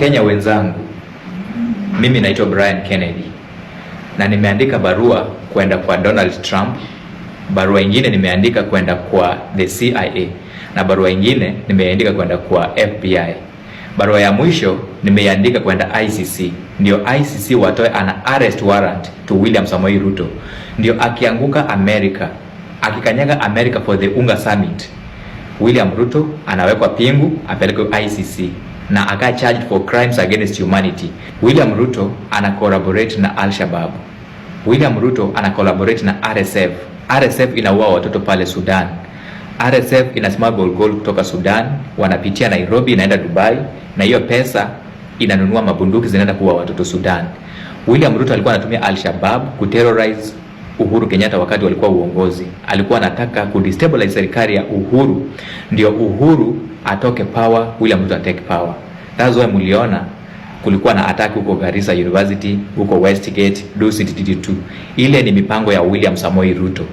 Kenya wenzangu, mimi naitwa Brian Kennedy na nimeandika barua kwenda kwa Donald Trump, barua ingine nimeandika kwenda kwa the CIA na barua ingine nimeandika kwenda kwa FBI. Barua ya mwisho nimeandika kwenda ICC, ndio ICC watoe an arrest warrant to William Samoei Ruto, ndio akianguka America, akikanyaga America for the UNGA Summit, William Ruto anawekwa pingu apelekwe ICC na aka charged for crimes against humanity. William Ruto ana collaborate na Al-Shabaab. William Ruto ana collaborate na RSF. RSF inaua watoto pale Sudan. RSF ina smuggle gold kutoka Sudan, wanapitia Nairobi inaenda Dubai, na hiyo pesa inanunua mabunduki zinaenda kuua watoto Sudan. William Ruto alikuwa anatumia Al-Shabaab kuterrorize Uhuru Kenyatta wakati walikuwa uongozi. Alikuwa anataka kudestabilize serikali ya Uhuru, ndio Uhuru atoke power, William Ruto take power. That's why mliona kulikuwa na attack huko Garissa University, huko Westgate, Dusit 2. Ile ni mipango ya William Samoei Ruto.